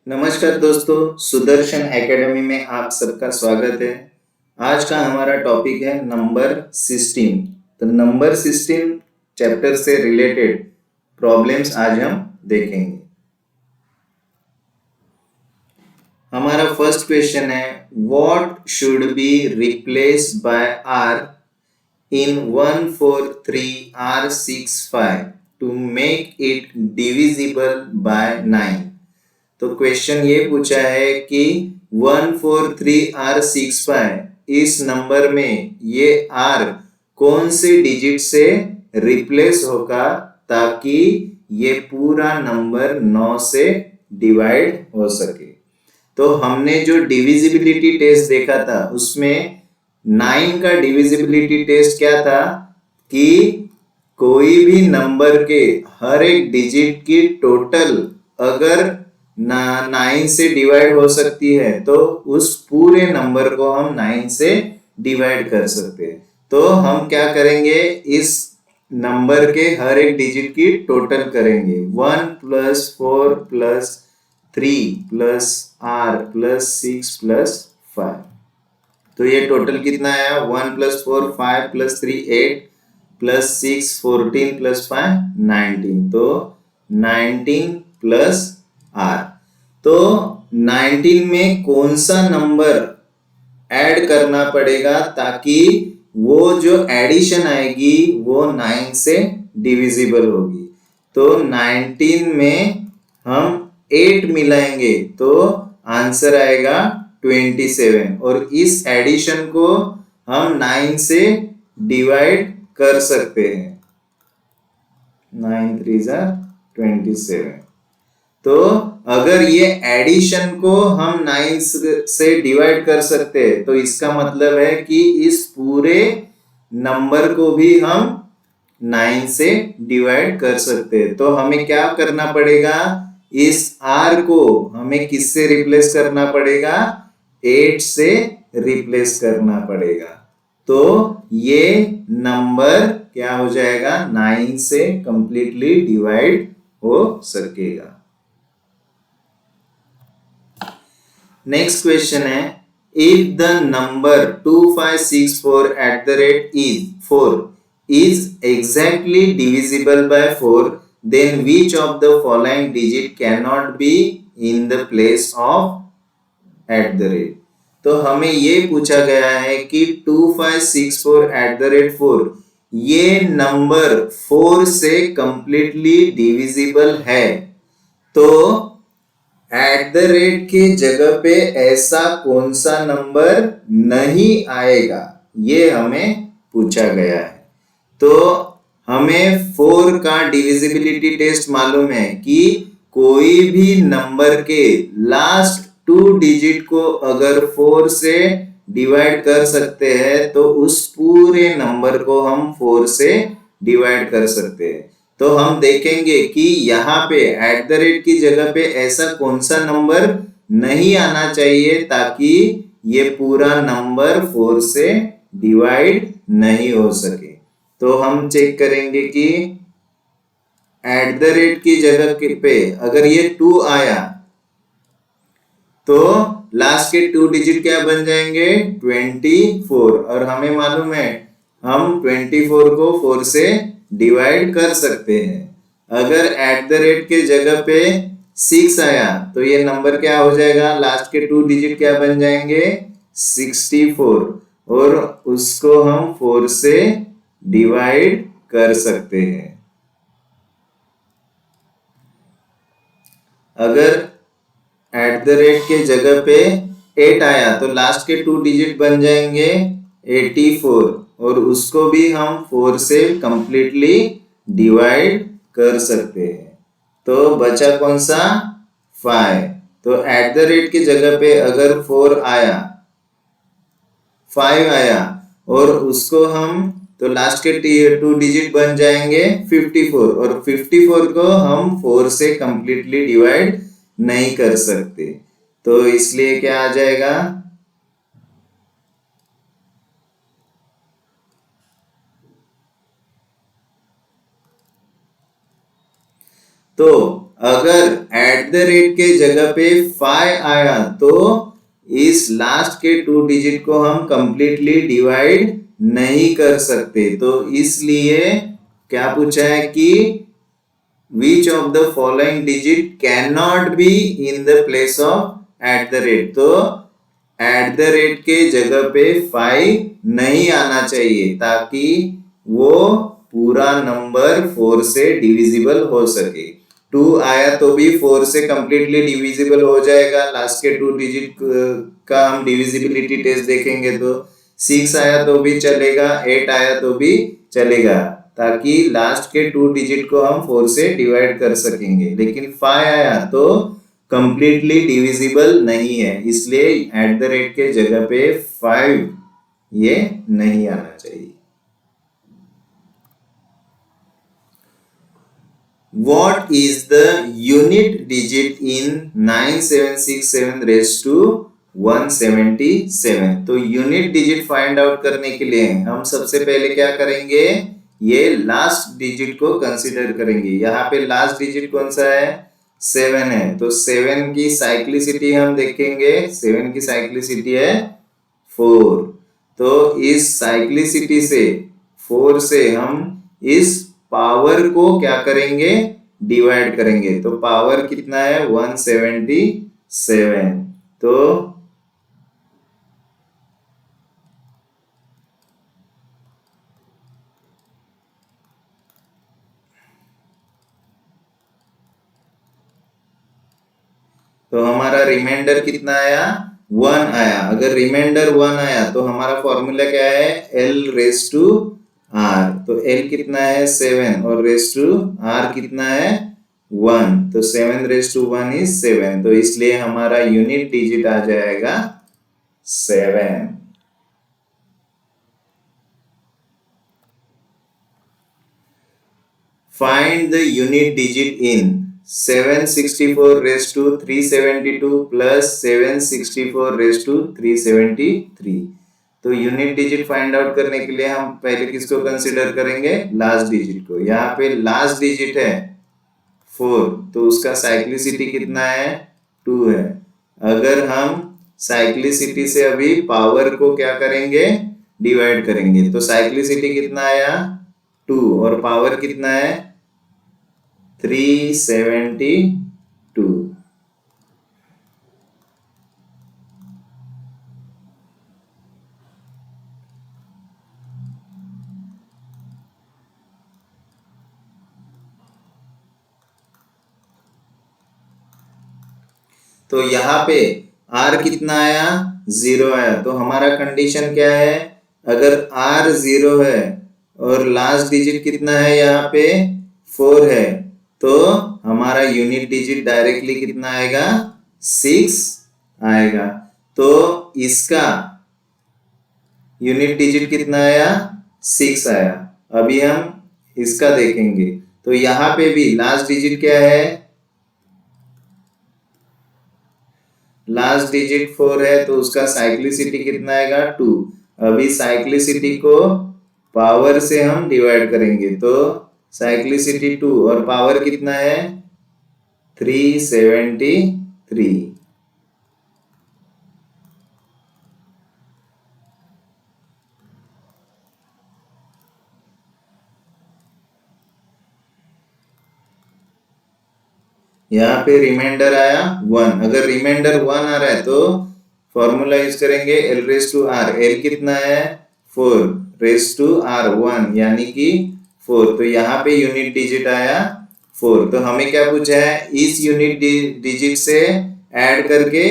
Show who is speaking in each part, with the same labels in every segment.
Speaker 1: नमस्कार दोस्तों, सुदर्शन एकेडमी में आप सबका स्वागत है। आज का हमारा टॉपिक है नंबर सिस्टम। तो नंबर सिस्टम चैप्टर से रिलेटेड प्रॉब्लम्स आज हम देखेंगे। हमारा फर्स्ट क्वेश्चन है, what should be replaced by R in 143R65 to make it divisible by 9। तो क्वेश्चन ये पूछा है कि 143R65 इस नंबर में ये R कौन से डिजिट से रिप्लेस होगा ताकि ये पूरा नंबर 9 से डिवाइड हो सके। तो हमने जो डिविजिबिलिटी टेस्ट देखा था उसमें 9 का डिविजिबिलिटी टेस्ट क्या था कि कोई भी नंबर के हर एक डिजिट की टोटल अगर 9 से डिवाइड हो सकती है तो उस पूरे नंबर को हम 9 से डिवाइड कर सकते हैं। तो हम क्या करेंगे, इस नंबर के हर एक डिजिट की टोटल करेंगे। 1 + 4 + 3 + R + 6 + 5। तो ये टोटल कितना आया? 1 + 4 5 + 3 8 + 6 14 + 5 19। तो 19 + R। तो 19 में कौन सा नंबर ऐड करना पड़ेगा ताकि वो जो एडिशन आएगी वो 9 से डिविजिबल होगी। तो 19 में हम 8 मिलाएंगे तो आंसर आएगा 27 और इस एडिशन को हम 9 से डिवाइड कर सकते हैं। 9 3 27। तो अगर ये एडिशन को हम 9 से डिवाइड कर सकते हैं तो इसका मतलब है कि इस पूरे नंबर को भी हम 9 से डिवाइड कर सकते हैं। तो हमें क्या करना पड़ेगा, इस R को हमें किससे रिप्लेस करना पड़ेगा? 8 से रिप्लेस करना पड़ेगा। तो ये नंबर क्या हो जाएगा? 9 से कंप्लीटली डिवाइड हो सकेगा। नेक्स्ट क्वेश्चन है, if the number 2564 is exactly divisible by 4, then which of the following digit cannot be in the place of @ तो हमें ये पूछा गया है कि 2564 ये नंबर 4 से कंप्लीटली डिविजिबल है। तो @ के जगह पे ऐसा कौन सा नंबर नहीं आएगा, ये हमें पूछा गया है। तो हमें 4 का डिविजिबिलिटी टेस्ट मालूम है कि कोई भी नंबर के लास्ट 2 डिजिट को अगर 4 से डिवाइड कर सकते हैं तो उस पूरे नंबर को हम 4 से डिवाइड कर सकते हैं। तो हम देखेंगे कि यहाँ पे @ की जगह पे ऐसा कौन सा नंबर नहीं आना चाहिए ताकि ये पूरा नंबर 4 से डिवाइड नहीं हो सके। तो हम चेक करेंगे कि @ की जगह पे अगर ये 2 आया तो लास्ट के 2 डिजिट क्या बन जाएंगे? 24। और हमें मालूम है हम 24 को 4 से डिवाइड कर सकते हैं। अगर @ के जगह पे 6 आया तो ये नंबर क्या हो जाएगा? लास्ट के 2 डिजिट क्या बन जाएंगे? 64 और उसको हम 4 से डिवाइड कर सकते हैं। अगर @ के जगह पे 8 आया तो लास्ट के 2 डिजिट बन जाएंगे 84 और उसको भी हम 4 से कंप्लीटली डिवाइड कर सकते हैं। तो बचा कौन सा? 5। तो @ की जगह पे अगर 4 आया, 5 आया और उसको हम तो लास्ट के 2 डिजिट बन जाएंगे 54 और 54 को हम 4 से कंप्लीटली डिवाइड नहीं कर सकते। तो इसलिए क्या आ जाएगा? तो अगर एट द रेट के जगह पे 5 आया तो इस लास्ट के 2 डिजिट को हम कंप्लीटली डिवाइड नहीं कर सकते। तो इसलिए क्या पूछा है कि which of the following digit cannot be in the place of at the rate। तो एट द रेट के जगह पे 5 नहीं आना चाहिए ताकि वो पूरा नंबर 4 से डिविजिबल हो सके। 2 आया तो भी 4 से कंप्लीटली डिविजिबल हो जाएगा। लास्ट के 2 डिजिट का हम डिविजिबिलिटी टेस्ट देखेंगे तो 6 आया तो भी चलेगा, 8 आया तो भी चलेगा, ताकि लास्ट के 2 डिजिट को हम 4 से डिवाइड कर सकेंगे। लेकिन 5 आया तो कंप्लीटली डिविजिबल नहीं है, इसलिए एट द रेट के जगह पे 5 ये नहीं आना चाहिए। What is the unit digit in 9767 raised to 177? तो यूनिट डिजिट फाइंड आउट करने के लिए हम सबसे पहले क्या करेंगे, ये लास्ट डिजिट को कंसीडर करेंगे। यहाँ पे लास्ट डिजिट कौन सा है, 7 है। तो 7 की साइक्लिसिटी हम देखेंगे, 7 की साइक्लिसिटी है 4। तो इस साइक्लिसिटी से 4 से हम इस पावर को क्या करेंगे, डिवाइड करेंगे। तो पावर कितना है, 177। तो हमारा रिमाइंडर कितना आया, 1 आया। अगर रिमाइंडर 1 आया तो हमारा फॉर्मूला क्या है, L रेस टू R। तो L कितना है 7 और रेस टू R कितना है 1। तो 7 रेस टू 1 इज 7। तो इसलिए हमारा यूनिट डिजिट आ जाएगा 7। Find the unit digit in 764 raised to 372 plus 764 raised to 373। तो यूनिट डिजिट फाइंड आउट करने के लिए हम पहले किसको कंसीडर करेंगे, लास्ट डिजिट को। यहाँ पे लास्ट डिजिट है 4, तो उसका साइक्लिसिटी कितना है, 2 है। अगर हम साइक्लिसिटी से अभी पावर को क्या करेंगे, डिवाइड करेंगे, तो साइक्लिसिटी कितना आया 2 और पावर कितना है 372। तो यहाँ पे R कितना आया, 0 आया। तो हमारा कंडीशन क्या है, अगर R 0 है और लास्ट डिजिट कितना है यहाँ पे 4 है, तो हमारा यूनिट डिजिट डायरेक्टली कितना आएगा, 6 आएगा। तो इसका यूनिट डिजिट कितना आया, 6 आया। अभी हम इसका देखेंगे। तो यहाँ पे भी लास्ट डिजिट क्या है, लास्ट डिजिट 4 है, तो उसका साइक्लिसिटी कितना आएगा 2। अभी साइक्लिसिटी को पावर से हम डिवाइड करेंगे, तो साइक्लिसिटी 2 और पावर कितना है 373। यहाँ पे रिमाइंडर आया 1। अगर रिमाइंडर 1 आ रहा है तो फॉर्मूला यूज करेंगे L raise to R। L कितना है 4 रेस टू R 1 यानी कि 4। तो यहाँ पे यूनिट डिजिट आया 4। तो हमें क्या पूछा है, इस यूनिट डिजिट से ऐड करके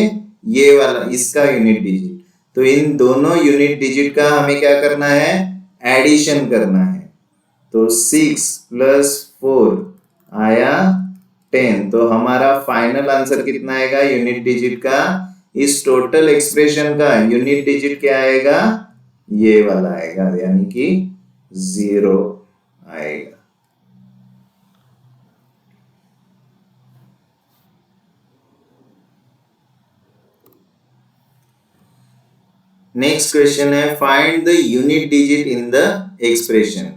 Speaker 1: ये वाला इसका यूनिट डिजिट। तो इन दोनों यूनिट डिजिट का हमें क्या करना है, एडिशन करना है। तो 6 प्लस 4 आया 10। तो हमारा फाइनल आंसर कितना आएगा यूनिट डिजिट का, इस टोटल एक्सप्रेशन का यूनिट डिजिट क्या आएगा, ये वाला आएगा, यानी कि 0 आएगा। नेक्स्ट क्वेश्चन है, find the unit digit in the expression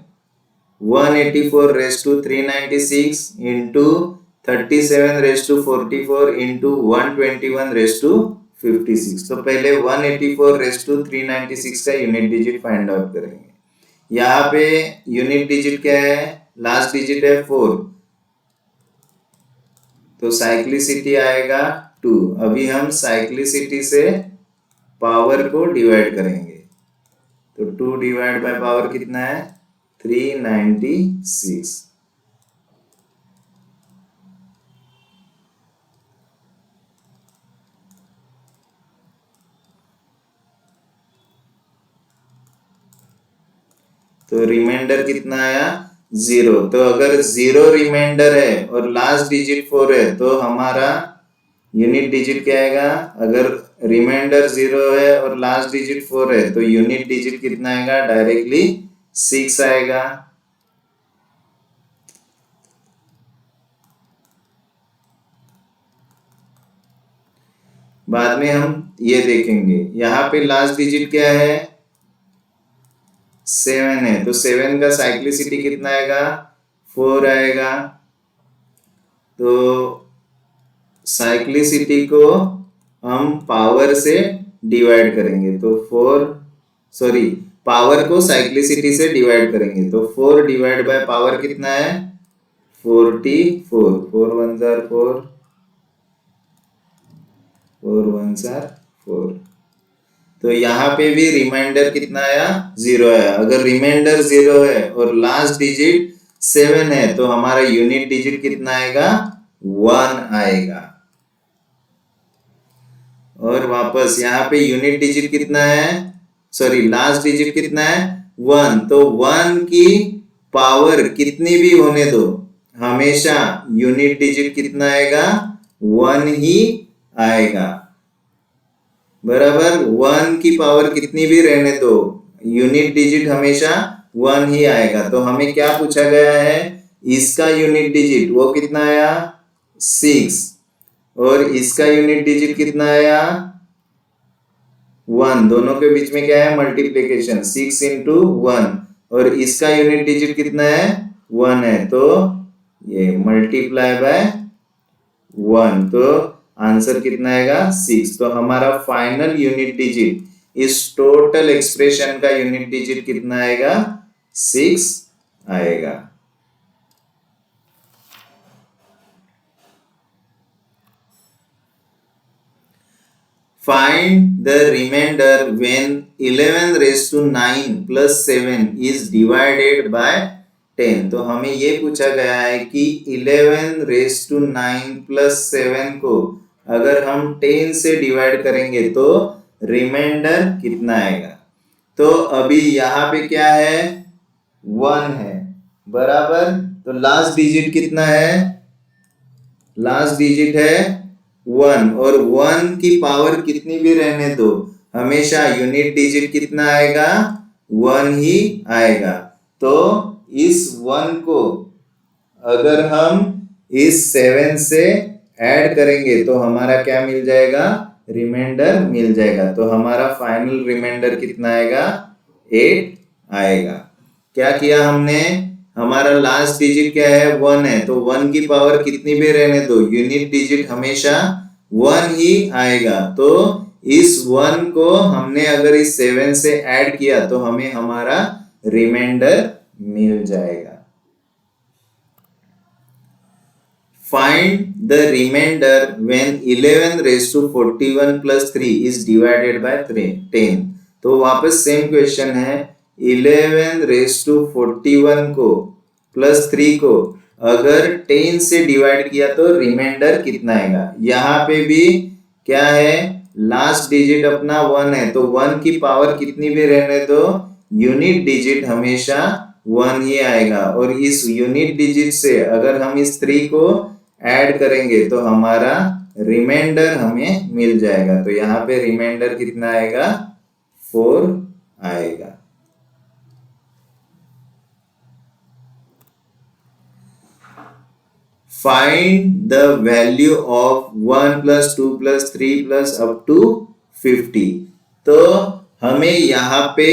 Speaker 1: 184 raise to 396 into 37 raise to 44 into 121 raise to 56। तो पहले 184 रेस टू 396 का यूनिट डिजिट फाइंड आउट करेंगे। यहाँ पे यूनिट डिजिट क्या है, लास्ट डिजिट है 4, तो साइक्लिसिटी आएगा 2। अभी हम साइक्लिसिटी से पावर को डिवाइड करेंगे, तो 2 डिवाइड बाय पावर कितना है 396। तो रिमाइंडर कितना आया 0। तो अगर 0 रिमाइंडर है और लास्ट डिजिट 4 है तो हमारा यूनिट डिजिट क्या आएगा, अगर रिमाइंडर 0 है और लास्ट डिजिट 4 है तो यूनिट डिजिट कितना आएगा, डायरेक्टली 6 आएगा। बाद में हम ये देखेंगे, यहाँ पे लास्ट डिजिट क्या है 7 है, तो 7 का साइक्लिसिटी कितना आएगा 4 आएगा। तो साइक्लिसिटी को हम पावर से डिवाइड करेंगे, तो पावर को साइक्लिसिटी से डिवाइड करेंगे, तो 4 डिवाइड बाय पावर कितना है 44। 4 1 जार 4, 4 1 जार 4। तो यहाँ पे भी रिमाइंडर कितना आया 0 है। अगर रिमाइंडर 0 है और लास्ट डिजिट 7 है तो हमारा यूनिट डिजिट कितना आएगा 1 आएगा। और वापस यहाँ पे यूनिट डिजिट कितना है, लास्ट डिजिट कितना है 1, तो 1 की पावर कितनी भी होने दो, हमेशा यूनिट डिजिट कितना आएगा 1 ही आएगा। बराबर, 1 की पावर कितनी भी रहने दो, यूनिट डिजिट हमेशा 1 ही आएगा। तो हमें क्या पूछा गया है, इसका यूनिट डिजिट वो कितना आया 6, और इसका यूनिट डिजिट कितना आया 1। दोनों के बीच में क्या है मल्टीप्लिकेशन, 6 इंटू 1, और इसका यूनिट डिजिट कितना है 1 है, तो ये मल्टीप्लाई बाय 1, तो आंसर कितना आएगा 6। तो हमारा फाइनल यूनिट डिजिट, इस टोटल एक्सप्रेशन का यूनिट डिजिट कितना आएगा 6 आएगा। Find the remainder when 11 raised to 9 plus 7 is divided by 10। तो हमें ये पूछा गया है कि 11 raised to 9 plus 7 को अगर हम 10 से डिवाइड करेंगे तो रिमाइंडर कितना आएगा। तो अभी यहाँ पे क्या है 1 है, बराबर, तो लास्ट डिजिट कितना है, लास्ट डिजिट है 1, और 1 की पावर कितनी भी रहने दो, हमेशा यूनिट डिजिट कितना आएगा 1 ही आएगा। तो इस 1 को अगर हम इस 7 से ऐड करेंगे तो हमारा क्या मिल जाएगा, रिमाइंडर मिल जाएगा। तो हमारा फाइनल रिमाइंडर कितना आएगा 8 आएगा। क्या किया हमने, हमारा लास्ट डिजिट क्या है 1 है, तो 1 की पावर कितनी भी रहने दो, यूनिट डिजिट हमेशा 1 ही आएगा। तो इस 1 को हमने अगर इस 7 से ऐड किया तो हमें हमारा रिमाइंडर मिल जाएगा। Find the remainder when 11 raised to 41 plus 3 is divided by 10। तो वापस सेम क्वेश्चन है, 11 raised to 41 को प्लस 3 को अगर 10 से डिवाइड किया तो रिमाइंडर कितना आएगा। यहाँ पे भी क्या है, लास्ट डिजिट अपना 1 है, तो 1 की पावर कितनी भी रहने दो, यूनिट डिजिट हमेशा 1 ही आएगा। और इस यूनिट डिजिट से अगर हम इस 3 को ऐड करेंगे तो हमारा रिमाइंडर हमें मिल जाएगा। तो यहाँ पे रिमाइंडर कितना आएगा 4 आएगा। Find the value of 1 plus 2 plus 3 plus up to 50। तो हमें यहाँ पे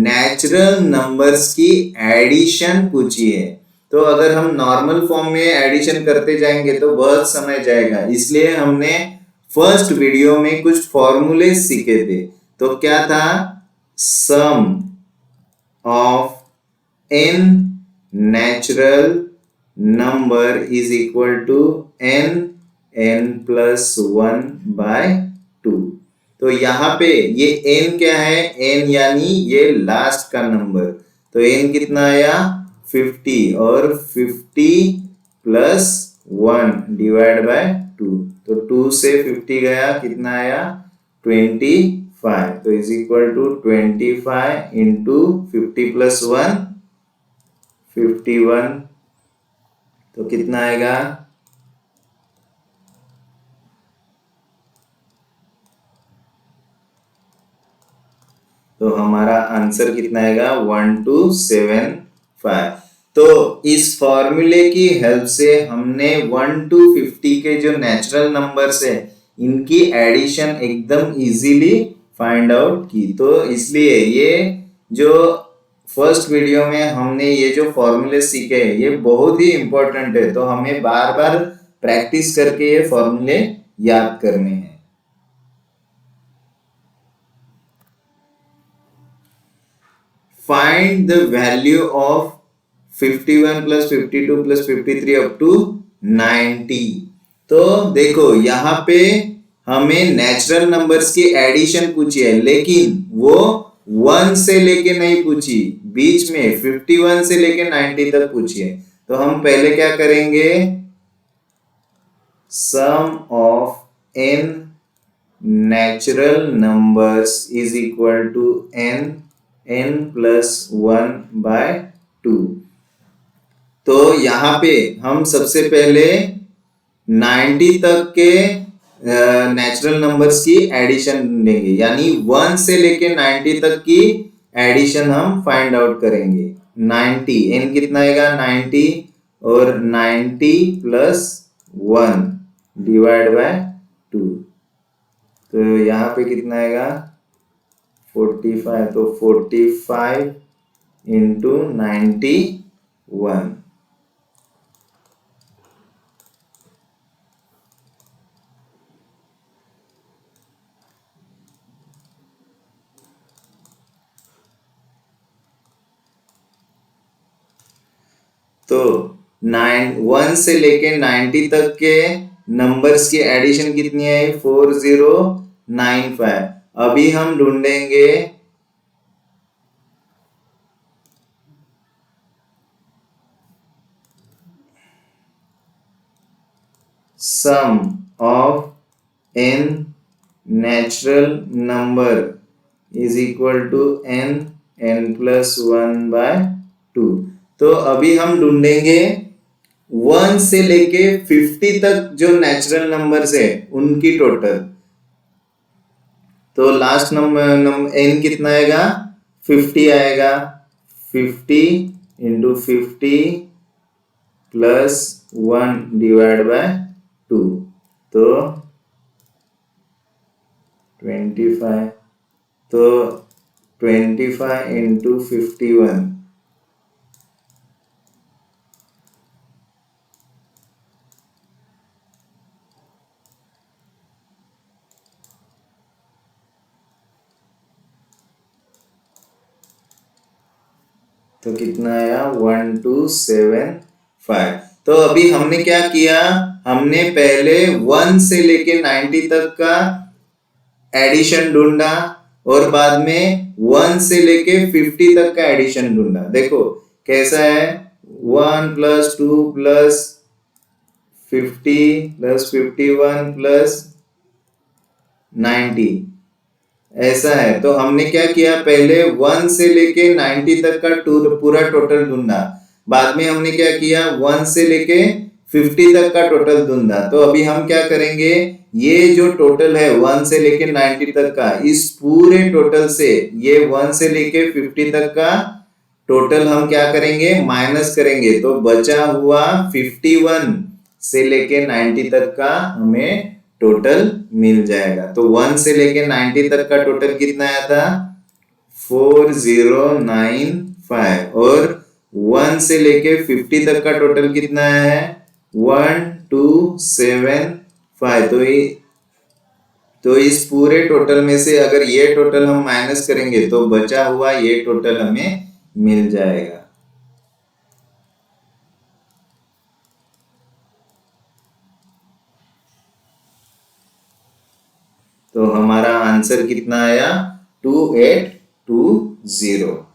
Speaker 1: नेचुरल नंबर्स की एडिशन पूछी है। तो अगर हम नॉर्मल फॉर्म में एडिशन करते जाएंगे तो बहुत समय जाएगा, इसलिए हमने फर्स्ट वीडियो में कुछ फॉर्मूले सीखे थे। तो क्या था? सम of n natural number is equal to n plus 1 by 2। तो यहाँ पे ये n क्या है? n यानी ये लास्ट का नंबर। तो n कितना आया? 50 और 50 प्लस 1 डिवाइड बाय 2। तो 2 से 50 गया, कितना आया? 25। तो is equal to 25 into 50 plus 1 51। तो कितना आएगा? तो हमारा आंसर कितना आएगा? 1275। तो इस फॉर्मूले की हेल्प से हमने 1 to 50 के जो नेचुरल नंबर्स है इनकी एडिशन एकदम इजीली फाइंड आउट की। तो इसलिए ये जो फर्स्ट वीडियो में हमने ये जो फॉर्मूले सीखे हैं ये बहुत ही इंपॉर्टेंट है, तो हमें बार बार प्रैक्टिस करके ये फॉर्मूले याद करने हैं। Find the value of 51 plus 52 plus 53 up to 90। तो देखो यहाँ पे हमें नेचुरल नंबर्स की एडिशन पूछी है, लेकिन वो 1 से लेके नहीं पूछी, बीच में 51 से लेके 90 तक पूछी है। तो हम पहले क्या करेंगे? Sum of n natural numbers is equal to n plus 1 by 2। तो यहाँ पे हम सबसे पहले 90 तक के नेचुरल नंबर्स की एडिशन ढूंढेंगे, यानी 1 से लेके 90 तक की एडिशन हम फाइंड आउट करेंगे। 90 n कितना आएगा? 90 और 90 प्लस 1 डिवाइड बाय 2। तो यहाँ पे कितना आएगा? 45। तो 45 इंटू 91। तो 1 से लेके 90 तक के नंबर्स की एडिशन कितनी है? 4095। अभी हम ढूंढेंगे sum of n natural number is equal to n plus 1 by 2। तो अभी हम ढूंढेंगे 1 से लेके 50 तक जो नेचुरल नंबर्स है उनकी टोटल। तो लास्ट नंबर n कितना आएगा? 50 आएगा। 50 इंटू 50 प्लस 1 डिवाइड बाय 2। तो 25। तो 25 इंटू 51। तो कितना आया? 1275। तो अभी हमने क्या किया? हमने पहले 1 से लेके 90 तक का एडिशन ढूंढा और बाद में 1 से लेके 50 तक का एडिशन ढूंढा। देखो कैसा है? 1 प्लस 2 प्लस 50 प्लस 51 प्लस 90 ऐसा है। तो हमने क्या किया? पहले 1 से लेके 90 तक का पूरा टोटल ढूंढा, बाद में हमने क्या किया? 1 से लेके 50 तक का टोटल ढूंढा। तो अभी हम क्या करेंगे? ये जो टोटल है 1 से लेके 90 तक का, इस पूरे टोटल से ये 1 से लेके 50 तक का टोटल हम क्या करेंगे? माइनस करेंगे। तो बचा हुआ 51 से लेके 90 तक का हमें टोटल मिल जाएगा। तो 1 से लेके 90 तक का टोटल कितना आया था? 4095 और 1 से लेके 50 तक का टोटल कितना है? 1 2 7 5। तो इस पूरे टोटल में से अगर ये टोटल हम माइनस करेंगे तो बचा हुआ ये टोटल हमें मिल जाएगा। तो हमारा आंसर कितना आया? 2820।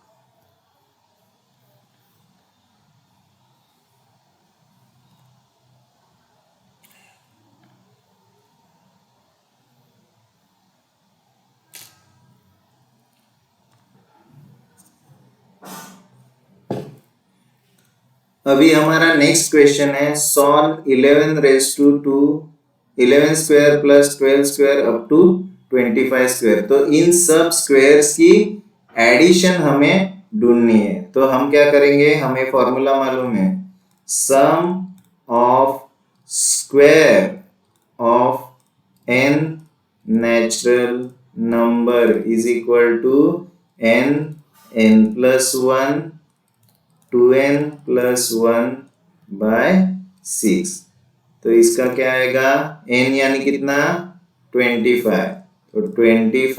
Speaker 1: अभी हमारा नेक्स्ट क्वेश्चन है, solve 11 raise to 2 11 square plus 12 square up to 25 square. तो इन सब स्क्वायर्स की एडिशन हमें ढूंढनी है। तो हम क्या करेंगे, हमें फॉर्मूला मालूम है, sum of square of N natural number is equal to N plus 1 2n plus 1 by 6। तो इसका क्या आएगा, n यानी कितना? 25। तो 25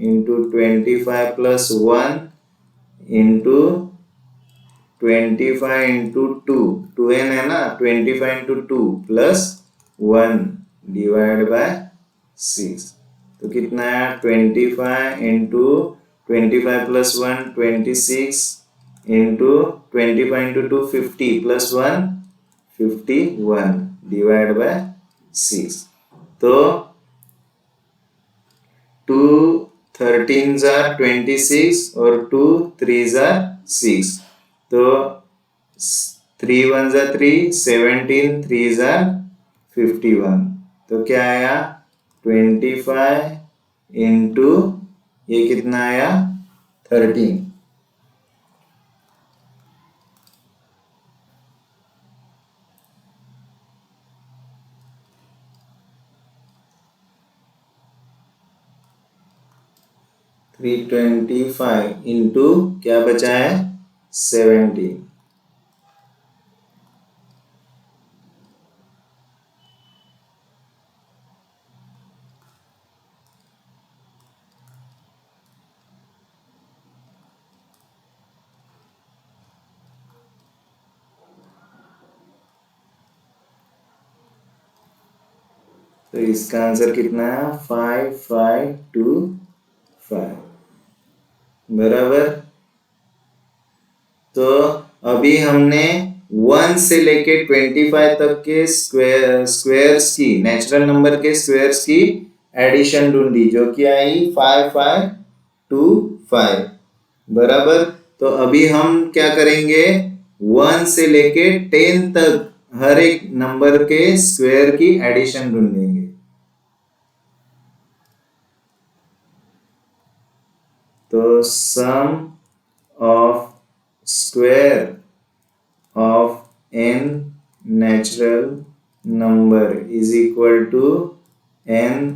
Speaker 1: into 25 plus 1 into 25 into 2n है ना, 25 इंटू 2 प्लस 1 डिवाइड बाय 6। तो कितना है? 25 into 25 plus 1 26 into 25 into 2 50 plus 1 51 divide by 6। तो 2 13 जार 26 और 2 3 जार 6। तो 3 1 जार 3 17 3 जार 51। तो क्या आया? 25 इंटू ये कितना आया? 13। 325 इंटू क्या बचा है? 17। तो इसका आंसर कितना है? 5525 बराबर। तो अभी हमने 1 से लेके 25 तक के स्क्वायर्स की, नेचुरल नंबर के स्क्वायर्स की एडिशन ढूंढी, जो कि आई 5525 बराबर। तो अभी हम क्या करेंगे, 1 से लेके 10 तक हर एक नंबर के स्क्वायर की एडिशन ढूंढेंगे। तो sum of square of n natural number is equal to n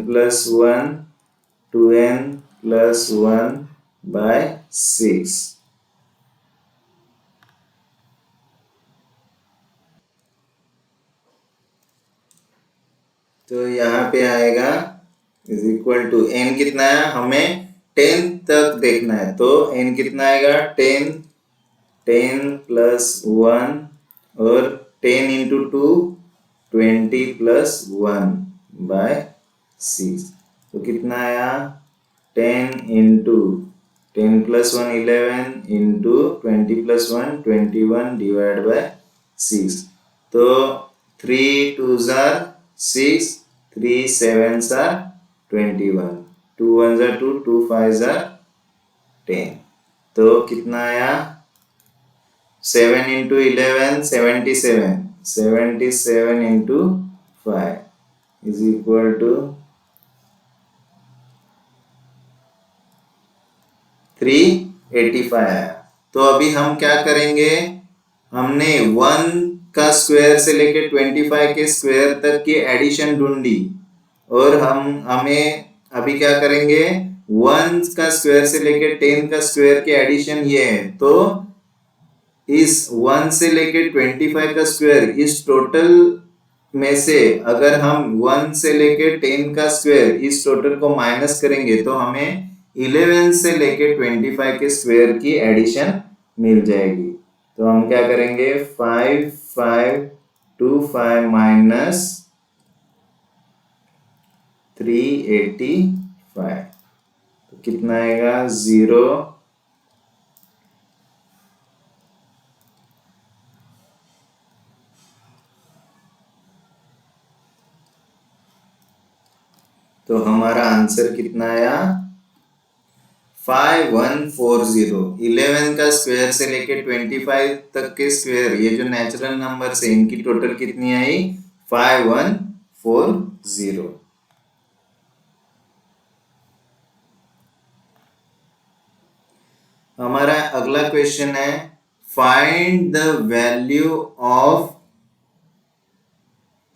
Speaker 1: plus 1 2n plus 1 by 6। तो यहाँ पे आएगा इज इक्वल टू n कितना है, हमें 10 तक देखना है। तो n कितना आएगा? 10 प्लस 1 और 10 इंटू 2 20 प्लस 1 बाय 6। तो कितना आया? 10 into 10 plus 1 11 into 20 plus 1 21 divide by 6। तो 3 2 जार 6 3 7 जार 21 2 1 जार 2 2 5 जार 10। तो कितना आया? 7 into 11 77 77 into 5 is equal to 385 आया। तो अभी हम क्या करेंगे, हमने 1 का स्क्वायर से लेके 25 के स्क्वायर तक की एडिशन ढूंढी, और हमें अभी क्या करेंगे, 1 का स्क्वायर से लेके 10 का स्क्वायर की एडिशन ये है। तो इस 1 से लेके 25 का स्क्वायर, इस टोटल में से अगर हम 1 से लेके 10 का स्क्वायर इस टोटल को माइनस करेंगे तो हमें 11 से लेके 25 के स्क्वायर की एडिशन मिल जाएगी। तो हम क्या करेंगे, 5 5 2 5 माइनस 385, तो कितना आएगा 0। तो हमारा आंसर कितना आया 5140। 11 का स्क्वायर से लेके 25 तक के स्क्वायर, ये जो नेचुरल नंबर है इनकी टोटल कितनी आई 5140। हमारा अगला क्वेश्चन है find the value of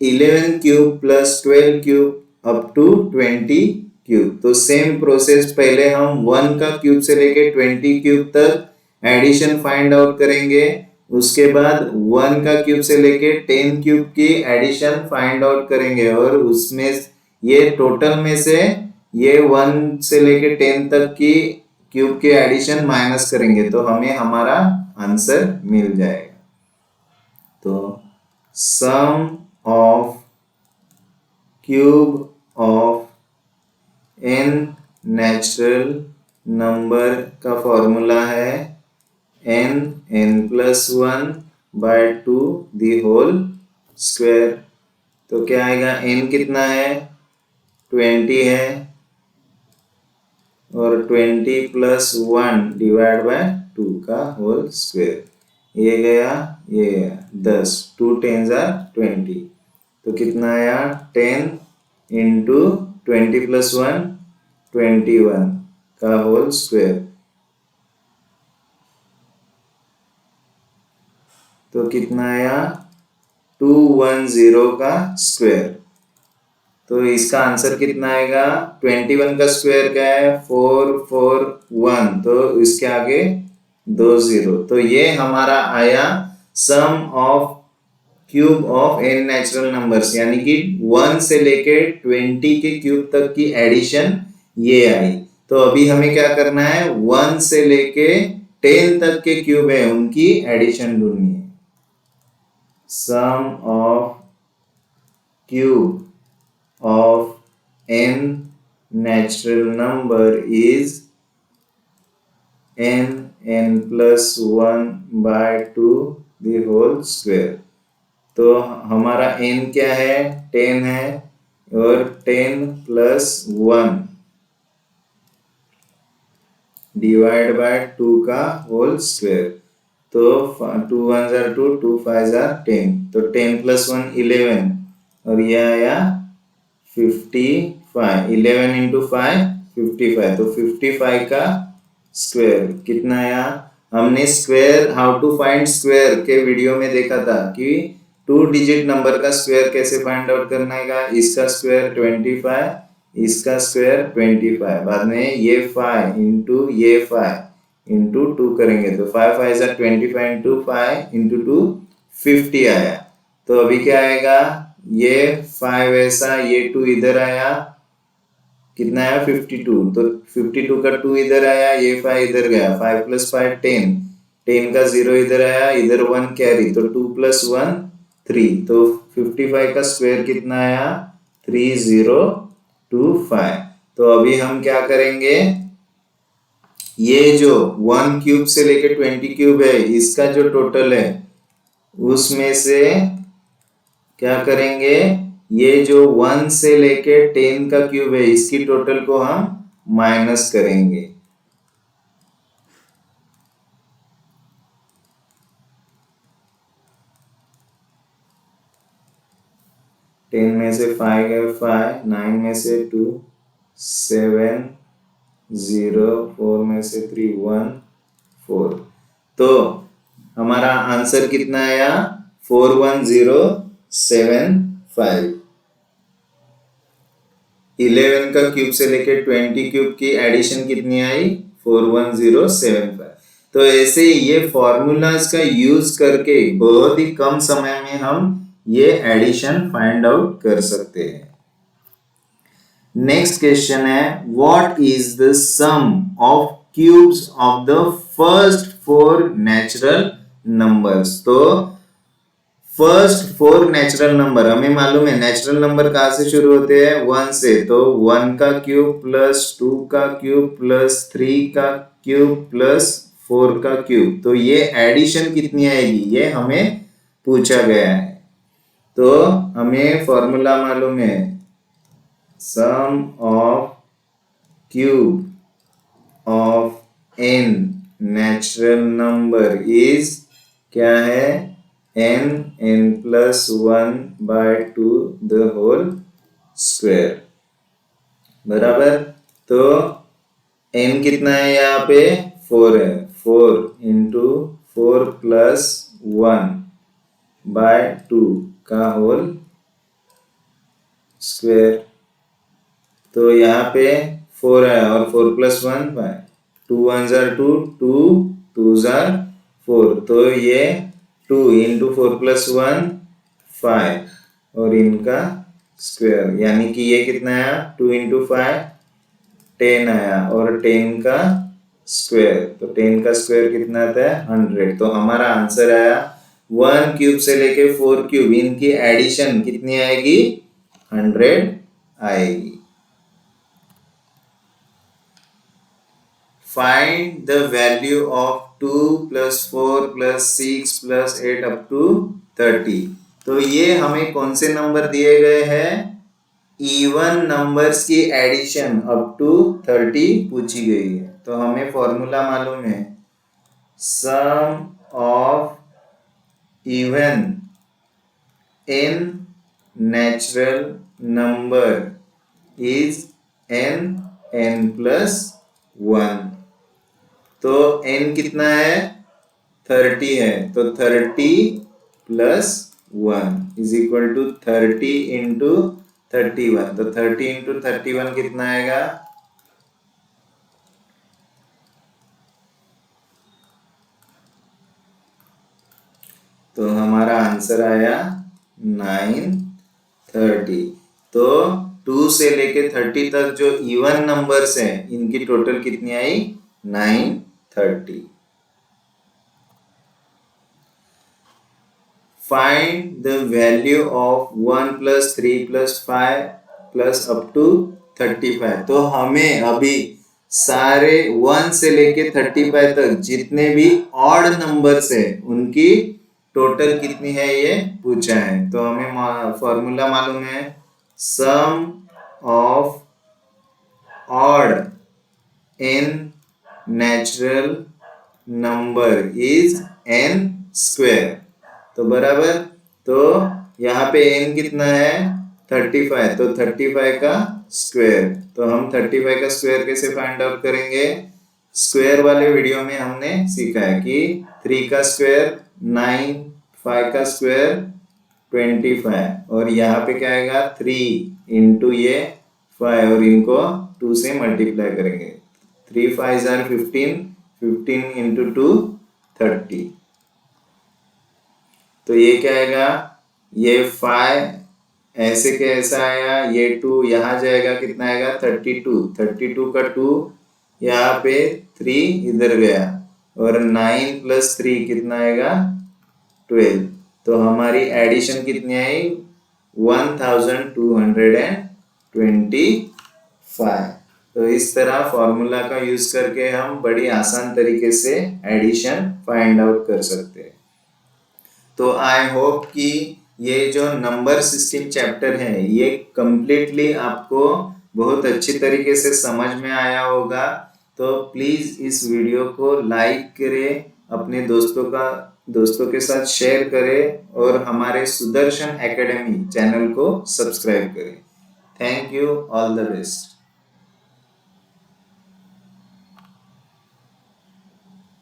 Speaker 1: 11 cube plus 12 cube up to 20 cube. तो सेम प्रोसेस, पहले हम 1 का क्यूब से लेके 20 क्यूब तक एडिशन फाइंड आउट करेंगे, उसके बाद 1 का क्यूब से लेके 10 क्यूब की एडिशन फाइंड आउट करेंगे, और उसमें ये टोटल में से ये 1 से लेके 10 तक की क्यूब के एडिशन माइनस करेंगे, तो हमें हमारा आंसर मिल जाएगा। तो sum of cube of n natural number का फॉर्मूला है n+1 bye 2 the whole square. तो क्या आएगा, n कितना है 20 है, और 20 प्लस 1 डिवाइड बाय 2 का होल स्क्वायर, ये गया ये गया 10, 2 10s are 20, तो कितना आया 10 इंटू 20 प्लस 1 21 का होल स्क्वायर, तो कितना आया 210 का स्क्वायर। तो इसका आंसर कितना आएगा, 21 का स्क्वायर क्या है 441, तो इसके आगे 2 0, तो ये हमारा आया sum of cube of n natural numbers, यानी कि 1 से लेके 20 के क्यूब तक की एडिशन ये आई। तो अभी हमें क्या करना है, 1 से लेके 10 तक के क्यूब है उनकी एडिशन ढूंढनी है। Sum of cube of n natural number is n plus 1 by 2 the whole square। तो हमारा n क्या है 10 है, और 10 प्लस 1 डिवाइड बाय 2 का होल स्क्वायर, तो 2 1s are 2, 2 5s are 10, तो 10 प्लस 1 11, और यह आया 55, 11 इंटू 5 55, तो 55 का स्क्वायर कितना आया। हमने square how to find square के वीडियो में देखा था कि 2 डिजिट नंबर का स्क्वायर कैसे फाइंड आउट करना है। इसका स्क्वायर 25, इसका स्क्वायर 25, बाद में ये 5 इंटू ये 5 इंटू 2 करेंगे, तो 5 5 जा 25 इंटू 5 इंटू 2 50 आया। तो अभी क्या आएगा, ये 5 ऐसा, ये 2 इधर आया, कितना आया 52, तो 52 का 2 इधर आया, ये 5 इधर गया, 5 प्लस 5 10, 10 का 0 इधर आया, इधर 1 कैरी, तो 2 प्लस 1 3, तो 55 का स्क्वायर कितना आया 3025। तो अभी हम क्या करेंगे, ये जो 1 क्यूब से लेके 20 क्यूब है इसका जो टोटल है उसमें से क्या करेंगे, ये जो 1 से लेके 10 का क्यूब है इसकी टोटल को हम माइनस करेंगे। टेन में से 5 गए 5, 9 में से 2 7 0, 4 में से 3 1 4, तो हमारा आंसर कितना आया 41075। 11 का क्यूब से लेके 20 क्यूब की एडिशन कितनी आई 41075। तो ऐसे ये फॉर्मूलाज का यूज करके बहुत ही कम समय में हम ये एडिशन फाइंड आउट कर सकते हैं। नेक्स्ट क्वेश्चन है what is the sum of cubes of the first 4 natural numbers. तो फर्स्ट 4 नेचुरल नंबर हमें मालूम है, नेचुरल नंबर कहां से शुरू होते हैं 1 से, तो 1 का क्यूब प्लस 2 का क्यूब प्लस 3 का क्यूब प्लस 4 का क्यूब। तो ये एडिशन कितनी आएगी ये हमें पूछा गया है। तो हमें फॉर्मूला मालूम है, sum of cube of n natural number is क्या है n plus 1 by 2 the whole square बराबर। तो n कितना है यहाँ पे 4 है, 4 इंटू 4 प्लस 1 बाय 2 का होल स्क्वायर। तो यहाँ पे 4 है और 4 प्लस 1 बाय 2 1 जार 2 2 2 जार 4। तो ये 2 इंटू 4 प्लस 1 5 और इनका स्क्वायर, यानी कि ये कितना आया 2 इंटू 5 10 आया और 10 का स्क्वायर। तो 10 का स्क्वायर कितना आता है 100। तो हमारा आंसर आया 1 क्यूब से लेके 4 क्यूब इनकी एडिशन कितनी आएगी 100 आएगी। Find the value of 2 plus 4 plus 6 plus 8 up to 30। तो ये हमें कौन से नंबर दिए गए हैं, इवन नंबर्स की एडिशन अप टू 30 पूछी गई है। तो हमें फॉर्मूला मालूम है, sum of even n natural number is n plus 1। तो n कितना है 30 है, तो 30 plus 1 is equal to 30 into 31। तो 30 इंटू 31 कितना आएगा, तो हमारा आंसर आया 930। तो 2 से लेके 30 तक जो इवन नंबर्स हैं इनकी टोटल कितनी आई 930। Find the value of 1 plus 3 plus 5 plus up to 35। तो हमें अभी सारे 1 से लेके 35 तक जितने भी ऑड नंबर्स है उनकी टोटल कितनी है ये पूछा है। तो हमें फॉर्मूला मालूम है, sum of odd n natural number is n square. तो बराबर, तो यहाँ पे n कितना है 35, तो 35 का स्क्वायर। तो हम 35 का स्क्वायर कैसे फाइंड आउट करेंगे, स्क्वायर वाले वीडियो में हमने सीखा है कि 3 का स्क्वायर 9, 5 का स्क्वायर 25 और यहाँ पे क्या आएगा 3 इंटू ये 5 और इनको 2 से मल्टीप्लाई करेंगे। 3 5 are 15, 15 इंटू 2 30। तो ये क्या आएगा, ये 5 ऐसे कैसा आया, ये 2 यहाँ जाएगा कितना आएगा 32, 32 का 2 यहाँ पे 3 इधर गया और 9 प्लस 3 कितना आएगा 12। तो हमारी एडिशन कितनी आई 1225। तो इस तरह फॉर्मूला का यूज करके हम बड़ी आसान तरीके से एडिशन फाइंड आउट कर सकते हैं। तो आई होप कि ये जो नंबर सिस्टम चैप्टर है ये कंप्लीटली आपको बहुत अच्छी तरीके से समझ में आया होगा। तो प्लीज इस वीडियो को लाइक करें, अपने दोस्तों के साथ शेयर करें और हमारे सुदर्शन एकेडमी चैनल को सब्सक्राइब करें। Thank you, all the best.